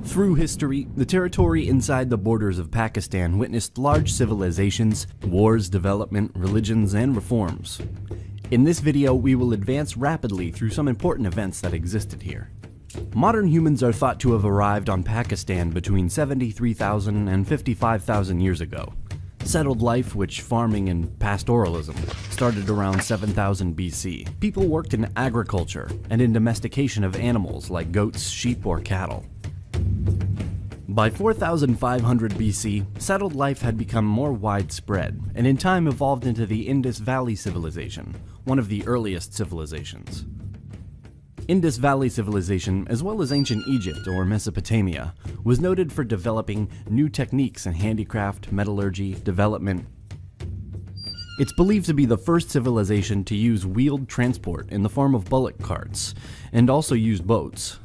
Through history, the territory inside the borders of Pakistan witnessed large civilizations, wars, development, religions, and reforms. In this video, we will advance rapidly through some important events that existed here. Modern humans are thought to have arrived on Pakistan between 73,000 and 55,000 years ago. Settled life, which farming and pastoralism, started around 7000 BC. People worked in agriculture and in domestication of animals like goats, sheep, or cattle. By 4500 BC, settled life had become more widespread, and in time evolved into the Indus Valley Civilization, one of the earliest civilizations. Indus Valley Civilization, as well as ancient Egypt or Mesopotamia, was noted for developing new techniques in handicraft, metallurgy, development. It's believed to be the first civilization to use wheeled transport in the form of bullock carts, and also used boats.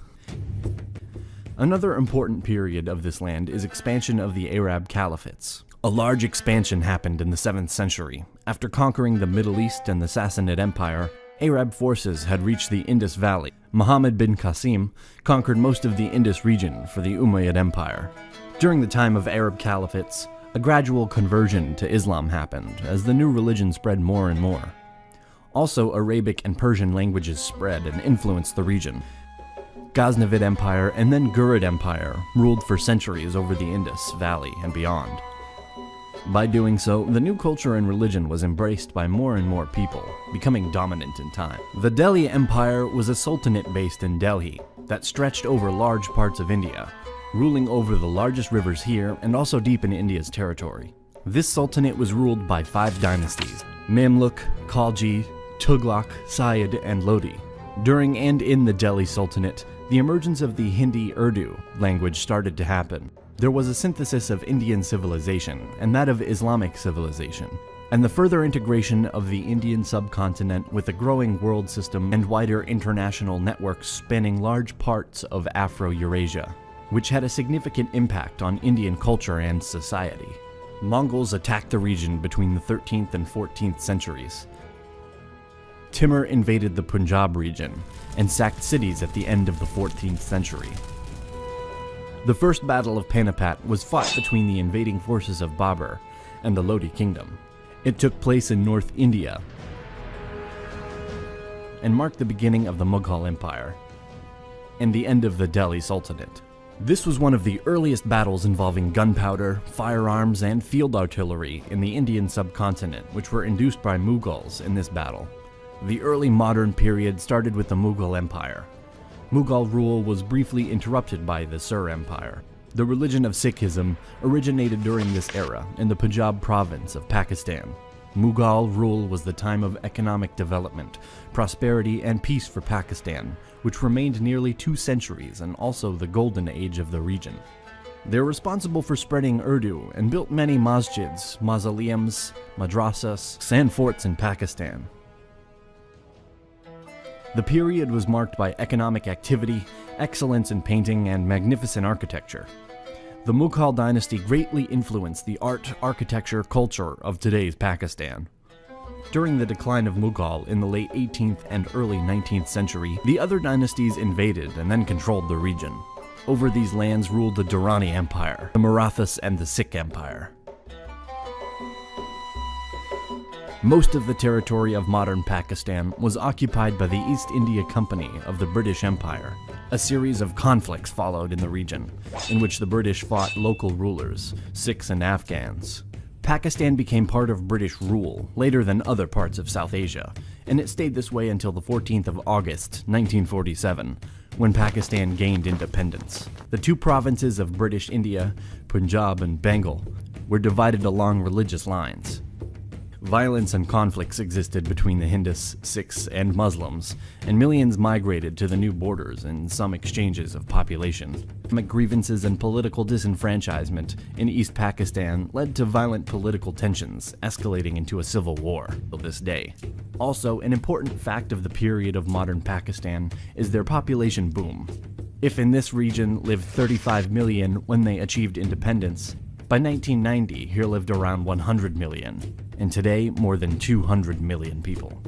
Another important period of this land is expansion of the Arab Caliphates. A large expansion happened in the 7th century. After conquering the Middle East and the Sassanid Empire, Arab forces had reached the Indus Valley. Muhammad bin Qasim conquered most of the Indus region for the Umayyad Empire. During the time of Arab caliphates, a gradual conversion to Islam happened as the new religion spread more and more. Also, Arabic and Persian languages spread and influenced the region. Ghaznavid Empire and then Ghurid Empire ruled for centuries over the Indus Valley and beyond. By doing so, the new culture and religion was embraced by more and more people, becoming dominant in time. The Delhi Empire was a sultanate based in Delhi that stretched over large parts of India, ruling over the largest rivers here and also deep in India's territory. This sultanate was ruled by 5 dynasties: Mamluk, Khalji, Tughlaq, Sayyid, and Lodi. During and in the Delhi Sultanate, the emergence of the Hindi-Urdu language started to happen. There was a synthesis of Indian civilization and that of Islamic civilization, and the further integration of the Indian subcontinent with a growing world system and wider international networks spanning large parts of Afro-Eurasia, which had a significant impact on Indian culture and society. Mongols attacked the region between the 13th and 14th centuries. Timur invaded the Punjab region and sacked cities at the end of the 14th century. The first Battle of Panipat was fought between the invading forces of Babur and the Lodi kingdom. It took place in North India and marked the beginning of the Mughal Empire and the end of the Delhi Sultanate. This was one of the earliest battles involving gunpowder, firearms, and field artillery in the Indian subcontinent, which were induced by Mughals in this battle. The early modern period started with the Mughal Empire. Mughal rule was briefly interrupted by the Sur Empire. The religion of Sikhism originated during this era in the Punjab province of Pakistan. Mughal rule was the time of economic development, prosperity, and peace for Pakistan, which remained nearly 2 centuries and also the golden age of the region. They're responsible for spreading Urdu and built many masjids, mausoleums, madrasas, and forts in Pakistan. The period was marked by economic activity, excellence in painting, and magnificent architecture. The Mughal dynasty greatly influenced the art, architecture, culture of today's Pakistan. During the decline of Mughal in the late 18th and early 19th century, the other dynasties invaded and then controlled the region. Over these lands ruled the Durrani Empire, the Marathas, and the Sikh Empire. Most of the territory of modern Pakistan was occupied by the East India Company of the British Empire. A series of conflicts followed in the region, in which the British fought local rulers, Sikhs and Afghans. Pakistan became part of British rule later than other parts of South Asia, and it stayed this way until the 14th of August, 1947, when Pakistan gained independence. The 2 provinces of British India, Punjab and Bengal, were divided along religious lines. Violence and conflicts existed between the Hindus, Sikhs, and Muslims, and millions migrated to the new borders in some exchanges of population. Economic grievances and political disenfranchisement in East Pakistan led to violent political tensions, escalating into a civil war till this day. Also, an important fact of the period of modern Pakistan is their population boom. If in this region lived 35 million when they achieved independence, by 1990 here lived around 100 million. And today, more than 200 million people.